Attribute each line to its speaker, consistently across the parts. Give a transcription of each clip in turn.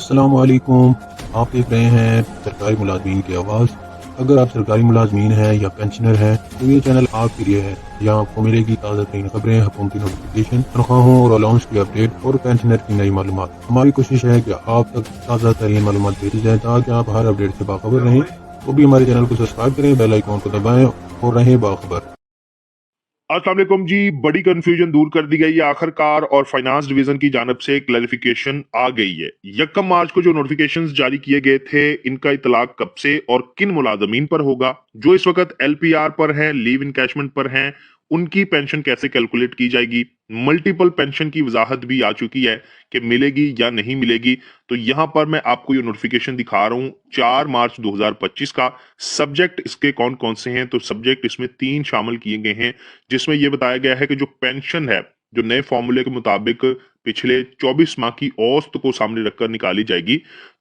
Speaker 1: अस्सलामुअलैकुम। आप देख रहे हैं सरकारी मुलाजमीन की आवाज़। अगर आप सरकारी मुलाजमीन हैं या पेंशनर हैं तो ये चैनल आपके लिए है। यहाँ आपको मिलेगी ताज़ा तरीन खबरें, हुकूमती नोटिफिकेशन, तनख्वाहों और अलाउंस की अपडेट और पेंशनर की नई मालूमात। हमारी कोशिश है कि आप तक ताज़ा तरीन मालूमात भेजी जाए ताकि आप हर अपडेट से बाखबर रहें। तो भी हमारे चैनल को सब्सक्राइब करें, बेल आइकॉन को दबाएं और रहें बाखबर।
Speaker 2: अस्सलाम वालेकुम जी। बड़ी कंफ्यूजन दूर कर दी गई है आखिरकार और फाइनेंस डिवीजन की जानब से क्लैरिफिकेशन आ गई है। 1 मार्च को जो नोटिफिकेशंस जारी किए गए थे, इनका इतलाक कब से और किन मुलाजमीन पर होगा, जो इस वक्त एलपीआर पर हैं, लीव इनकैशमेंट पर हैं, उनकी पेंशन कैसे कैलकुलेट की जाएगी। मल्टीपल पेंशन की वजाहत भी आ चुकी है कि मिलेगी या नहीं मिलेगी। तो यहां पर मैं आपको ये नोटिफिकेशन दिखा रहा हूं 4 मार्च 2025 का। सब्जेक्ट इसके कौन कौन से हैं, तो सब्जेक्ट इसमें 3 शामिल किए गए हैं, जिसमें यह बताया गया है कि जो पेंशन है, जो नए फॉर्मूले के मुताबिक पिछले 24 माह की औसत को सामने रखकर निकाली जाएगी।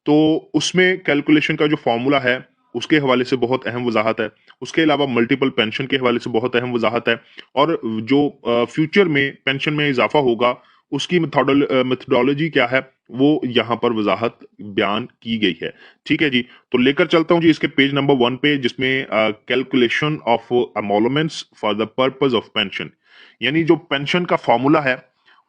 Speaker 2: तो उसमें कैलकुलेशन का जो फॉर्मूला है उसके हवाले से बहुत अहम वजाहत है। उसके अलावा मल्टीपल पेंशन के हवाले से बहुत अहम वजाहत है। और जो फ्यूचर में पेंशन में इजाफा होगा उसकी मेथडोलॉजी क्या है, वो यहाँ पर वजाहत बयान की गई है। ठीक है जी। तो लेकर चलता हूं जी इसके पेज नंबर 1 पे, जिसमें calculation of emoluments for the purpose of pension, यानी जो पेंशन का फॉर्मूला है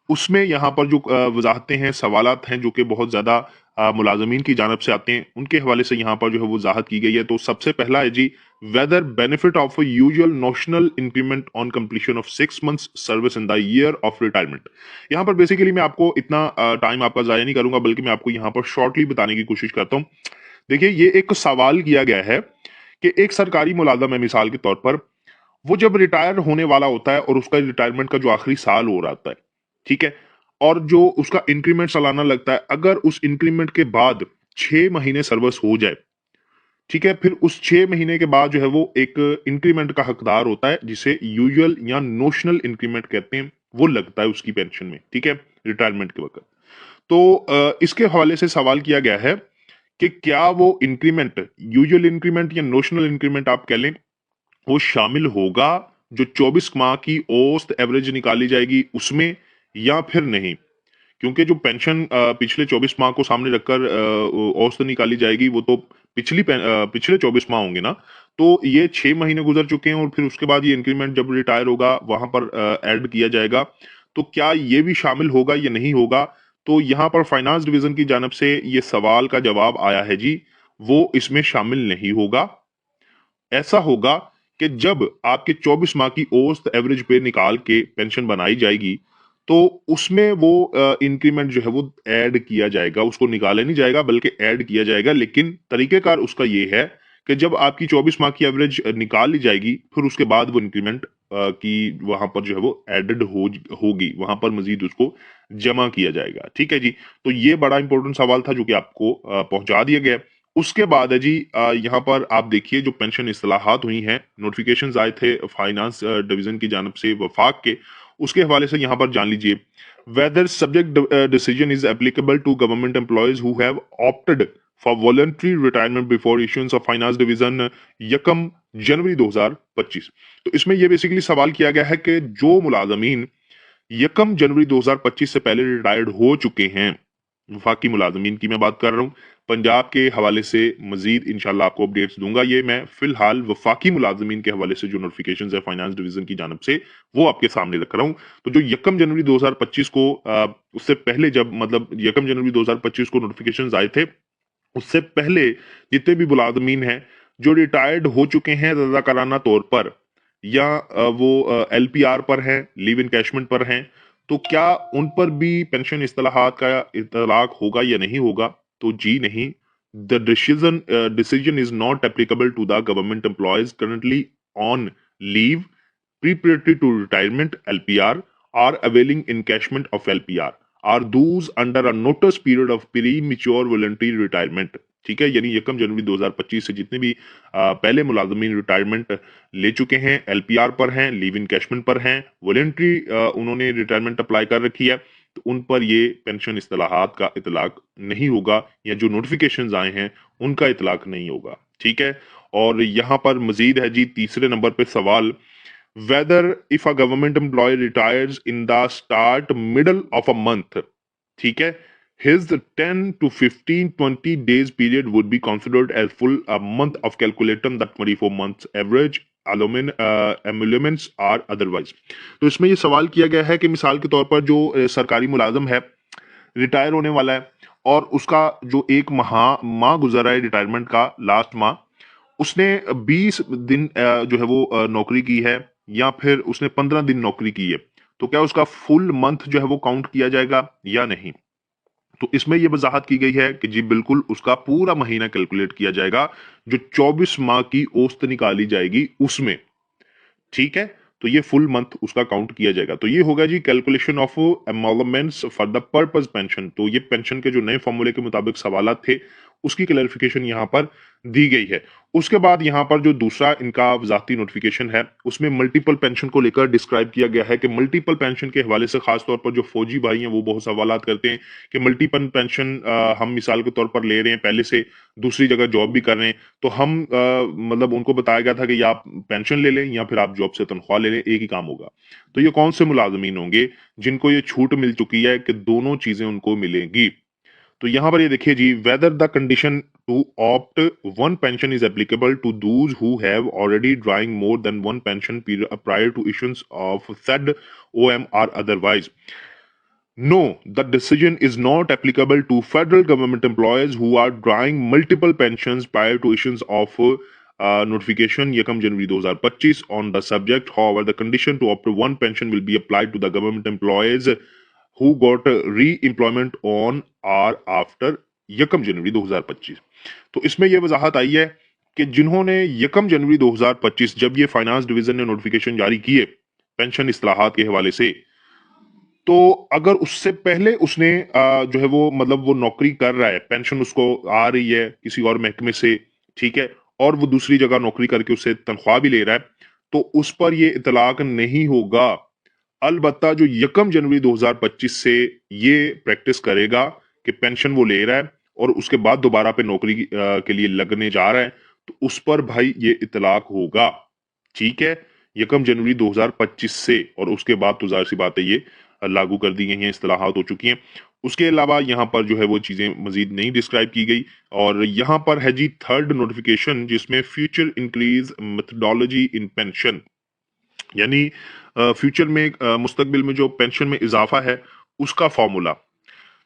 Speaker 2: उसमें यहाँ पर जो वजाहतें हैं, सवालात हैं, जो कि बहुत ज्यादा मुलाजमीन की जानब से आते हैं, उनके हवाले से यहाँ पर जो है वो वजाहत की गई है। तो सबसे पहला है जी, whether benefit of usual notional increment on completion of 6 months service in the year of retirement. यहाँ पर बेसिकली मैं आपको इतना टाइम आपका जाया नहीं करूंगा, बल्कि मैं आपको यहाँ पर शॉर्टली बताने की कोशिश करता हूँ। देखिए, ये एक सवाल किया गया है कि एक सरकारी मुलाजम है, मिसाल के तौर पर, वो जब रिटायर होने वाला होता है और उसका रिटायरमेंट का जो आखिरी साल हो रहा होता है, ठीक है, और जो उसका इंक्रीमेंट सालाना लगता है, अगर उस इंक्रीमेंट के बाद 6 महीने सर्विस हो जाए, ठीक है, फिर उस 6 महीने के बाद जो है वो एक इंक्रीमेंट का हकदार होता है, जिसे यूजुअल या नोशनल इंक्रीमेंट कहते हैं, वो लगता है उसकी पेंशन में, ठीक है, रिटायरमेंट के वक्त। तो इसके हवाले से सवाल किया गया है कि क्या वो इंक्रीमेंट, यूजुअल इंक्रीमेंट या नोशनल इंक्रीमेंट आप कह लें, वो शामिल होगा जो 24 माह की औसत एवरेज निकाली जाएगी उसमें, या फिर नहीं। क्योंकि जो पेंशन पिछले 24 माह को सामने रखकर औसत निकाली जाएगी, वो तो पिछले 24 माह होंगे ना। तो ये 6 महीने गुजर चुके हैं और फिर उसके बाद ये इंक्रीमेंट जब रिटायर होगा वहां पर ऐड किया जाएगा। तो क्या ये भी शामिल होगा या नहीं होगा। तो यहाँ पर फाइनेंस डिवीजन की जानब से ये सवाल का जवाब आया है जी, वो इसमें शामिल नहीं होगा। ऐसा होगा कि जब आपके 24 माह की औसत एवरेज पे निकाल के पेंशन बनाई जाएगी, तो उसमें वो इंक्रीमेंट जो है वो ऐड किया जाएगा, उसको निकाला नहीं जाएगा बल्कि ऐड किया जाएगा। लेकिन तरीकेकार उसका ये है कि जब आपकी 24 माह की एवरेज निकाल ली जाएगी, फिर उसके बाद वो इंक्रीमेंट की वहां पर जो है वो एडेड होगी, वहां पर मजीद उसको जमा किया जाएगा। ठीक है जी। तो ये बड़ा इंपॉर्टेंट सवाल था जो कि आपको पहुंचा दिया गया। उसके बाद है जी, यहाँ पर आप देखिए जो पेंशन इस्लाहात हुई हैं, नोटिफिकेशंस आए थे फाइनेंस डिवीजन की जानब से वफाक के, उसके हवाले से यहाँ पर जान लीजिए। Whether subject decision is applicable to government employees who have opted for voluntary retirement before issuance of finance division 1 January 2025। तो इसमें यह बेसिकली सवाल किया गया है कि जो मुलाजमीन 1 जनवरी 2025 से पहले रिटायर्ड हो चुके हैं, वफाकी मुलाजमीन की मैं बात कर रहा हूँ, पंजाब के हवाले से मजीद इंशाल्लाह आपको अपडेट्स दूंगा। ये मैं फिलहाल वफाकी मुलाजमीन के हवाले से जो नोटिफिकेशन है फाइनेंस डिवीजन की जानब से, वो आपके सामने रख रहा हूँ। तो जो 1 जनवरी 2025 को उससे पहले, जब मतलब 1 जनवरी 2025 को नोटिफिकेशन आए थे, उससे पहले जितने भी मुलाजमीन हैं जो रिटायर्ड हो चुके हैं रजाकाराना तौर पर, या वो एलपीआर पर हैं, लीव इनकैशमेंट पर हैं, तो क्या उन पर भी पेंशन इस्तेलाहात का इतलाक होगा या नहीं होगा। तो जी नहीं। The decision is not applicable to the government employees currently on leave preparatory to retirement LPR or availing encashment of LPR are those under a notice period of premature voluntary retirement। ठीक है, यानी 1 January 2025 से जितने भी पहले मुलाजमीन retirement ले चुके हैं, एलपीआर पर हैं, लीव इनकैशमेंट पर हैं, वॉलेंट्री उन्होंने रिटायरमेंट अप्लाई कर रखी है, तो उन पर ये पेंशन इस्तेलाहात का इतलाक नहीं होगा, या जो नोटिफिकेशंस आए हैं उनका इतलाक नहीं होगा। ठीक है। और यहाँ पर मजीद है जी, तीसरे नंबर पे सवाल, whether if a government employee retires in the start middle of a month, ठीक है, his 10 to 15 20 days period would be considered as full a month of calculating the 24 months average emoluments are otherwise। तो इसमें ये सवाल किया गया है कि मिसाल के तौर पर जो सरकारी मुलाजम है, रिटायर होने वाला है और उसका जो एक माह गुजरा है रिटायरमेंट का, लास्ट माह, उसने 20 दिन जो है वो नौकरी की है या फिर उसने 15 दिन नौकरी की है, तो क्या उसका फुल मंथ जो है वो काउंट किया जाएगा या नहीं? तो इसमें यह वजाहत की गई है कि जी बिल्कुल उसका पूरा महीना कैलकुलेट किया जाएगा, जो 24 माह की औसत निकाली जाएगी उसमें। ठीक है, तो ये फुल मंथ उसका काउंट किया जाएगा। तो ये होगा जी calculation of emoluments for the purpose pension. तो ये पेंशन के जो नए फॉर्मूले के मुताबिक सवालात थे, उसकी क्लैरिफिकेशन यहाँ पर दी गई है। उसके बाद यहाँ पर जो दूसरा इनका वजाहती नोटिफिकेशन है, उसमें मल्टीपल पेंशन को लेकर डिस्क्राइब किया गया है कि मल्टीपल पेंशन के हवाले से खासतौर पर जो फौजी भाई हैं वो बहुत सवालात करते हैं कि मल्टीपल पेंशन हम मिसाल के तौर पर ले रहे हैं, पहले से दूसरी जगह जॉब भी कर रहे हैं, तो हम मतलब उनको बताया गया था कि या आप पेंशन ले लें या फिर आप जॉब से तनख्वाह ले लें, एक ही काम होगा। तो ये कौन से मुलाजमीन होंगे जिनको ये छूट मिल चुकी है कि दोनों चीजें उनको मिलेंगी? तो यहां पर ये देखिए जी, whether the condition to opt one pension is applicable to those who have already drawing more than one pension prior to issuance of said OM or otherwise. No, the decision is not applicable to federal government employees who are drawing multiple pensions prior to issuance of notification Yakam January 2025 on the subject. However, the condition to opt one pension will be applied to the government employees who got re-employment on or after Yakam January 2025। तो इसमें यह वजाहत आई है कि जिन्होंने यकम January 2025 जब ये finance division ने नोटिफिकेशन जारी किए पेंशन इस्लाहात के हवाले से, तो अगर उससे पहले उसने जो है वो मतलब वो नौकरी कर रहा है, पेंशन उसको आ रही है किसी और महकमे से, ठीक है, और वो दूसरी जगह नौकरी करके उससे तनख्वाह भी ले रहा है, तो उस पर ये इतलाक नहीं होगा। अलबत्ता जो यकम जनवरी 2025 से ये प्रैक्टिस करेगा कि पेंशन वो ले रहा है और उसके बाद दोबारा पे नौकरी के लिए लगने जा रहा है, तो उस पर भाई ये इतलाक होगा। ठीक है, यकम जनवरी 2025 से, और उसके बाद तो जाहिर सी बात है ये लागू कर दी गई हैं, इस्तिलाहात हो चुकी हैं। उसके अलावा यहाँ पर जो है वो चीजें मजीद नहीं डिस्क्राइब की गई। और यहाँ पर है जी थर्ड नोटिफिकेशन, जिसमें फ्यूचर इंक्रीज मेथडोलॉजी इन पेंशन, यानी फ्यूचर में मुस्तकबिल में जो पेंशन में इजाफा है उसका फॉर्मूला।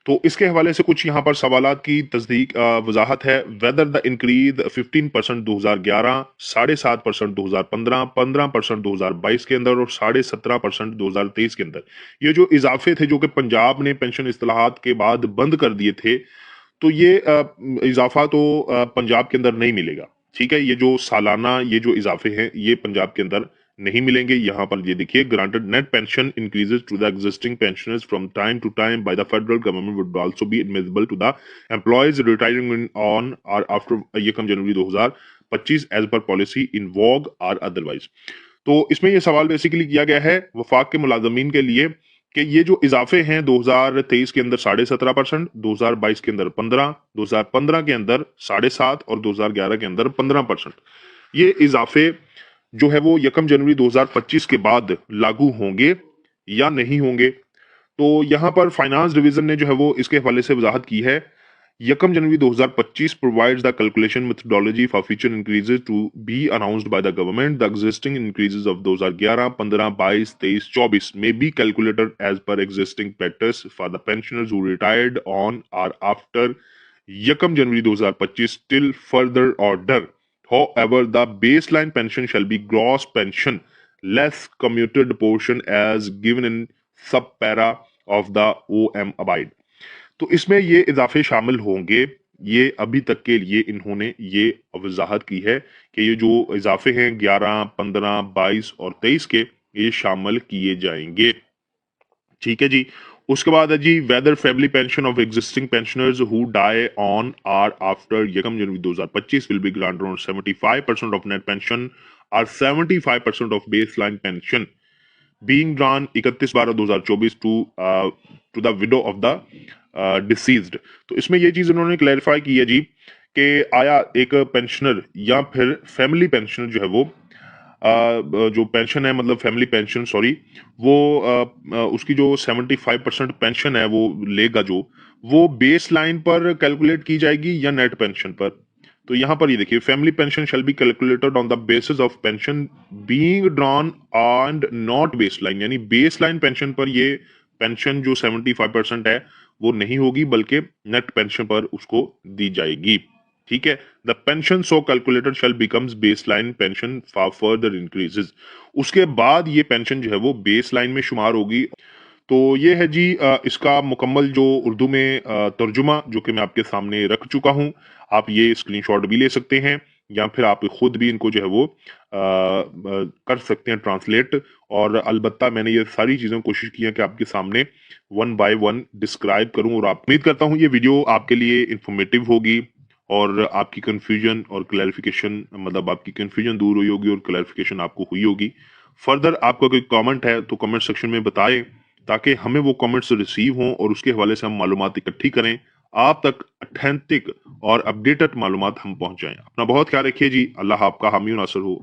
Speaker 2: तो इसके हवाले से कुछ यहाँ पर सवालात की तस्दीक वजाहत है। वेदर द इंक्रीज 15% 2011, 7.5% 2015, 15% 2022 के अंदर और 17.5% 2023 के अंदर, ये जो इजाफे थे जो कि पंजाब ने पेंशन इस्तिलाहात के बाद बंद कर दिए थे, तो ये इजाफा तो पंजाब के अंदर नहीं मिलेगा। ठीक है, ये जो सालाना ये जो इजाफे हैं ये पंजाब के अंदर नहीं मिलेंगे। यहाँ पर ये देखिए, granted net pension increases to the existing pensioners from time to time by the federal government would also be admissible to the employees retiring on or after यकम January 2025 as per policy in वॉग और otherwise. तो इसमें ये सवाल basically किया गया है वफाक के मुलाजमीन के लिए कि ये जो इजाफे हैं 2023 के अंदर 17.5%, 2022 के अंदर 15, 2015 के अंदर 7.5 और 2011 के अंदर 15%, ये इजाफे जो है वो यकम जनवरी 2025 के बाद लागू होंगे या नहीं होंगे। तो यहाँ पर फाइनेंस डिवीजन ने जो है वो इसके हवाले से वजाहत की है। यकम January 2025 provides the calculation methodology for future increases to be announced by the government. The existing increases of 2011, 15, 22, 23, 24 may be calculated as per existing practice for the pensioners who retired on or after Yakam January 2025 till further order. However, the baseline pension shall be gross pension less commuted portion as given in subpara of the OM abide। तो इसमें ये इजाफे शामिल होंगे। ये अभी तक के लिए इन्होंने ये वजाहत की है कि ये जो इजाफे हैं 11, 15, 22 और 23 के, ये शामिल किए जाएंगे। ठीक है जी। उसके बाद है जी, whether family pension of existing pensioners who die on or after यकम January 2025 will be granted on 75% of net pension और 75% of base line pension being drawn 31/12/2024 to the widow of the deceased. तो इसमें ये चीज उन्होंने clarify की है जी कि आया एक पेंशनर या फिर फैमिली पेंशनर जो है वो जो पेंशन है मतलब फैमिली पेंशन सॉरी, वो उसकी जो 75% पेंशन है वो लेगा, जो वो बेस लाइन पर कैलकुलेट की जाएगी या नेट पेंशन पर। तो यहाँ पर ये देखिए, family pension shall be calculated on the basis of pension being drawn and not base line, यानी बेस लाइन पेंशन पर ये पेंशन जो 75% है वो नहीं होगी, बल्कि नेट पेंशन पर उसको दी जाएगी। ठीक है, the pension so calculated shall becomes base line pension for further increases. उसके बाद ये पेंशन जो है वो बेस लाइन में शुमार होगी। तो ये है जी इसका मुकम्मल जो उर्दू में तर्जुमा, जो कि मैं आपके सामने रख चुका हूँ। आप ये स्क्रीनशॉट भी ले सकते हैं या फिर आप खुद भी इनको जो है वो कर सकते हैं ट्रांसलेट। और अलबत्ता मैंने ये सारी चीज़ें कोशिश की है कि आपके सामने वन बाय वन डिस्क्राइब करूं, और आप उम्मीद करता हूं ये वीडियो आपके लिए इंफॉर्मेटिव होगी और आपकी कंफ्यूजन और क्लैरिफिकेशन, मतलब आपकी कंफ्यूजन दूर हुई होगी और क्लैरिफिकेशन आपको हुई होगी। फर्दर आपका कोई कमेंट है तो कमेंट सेक्शन में बताएं, ताकि हमें वो कमेंट्स रिसीव हों और उसके हवाले से हम मालूमात इकट्ठी करें, आप तक ऑथेंटिक और अपडेटेड मालूमात हम पहुंचाएं। अपना बहुत ख्याल रखिए जी। अल्लाह आपका हामी और नासर हो।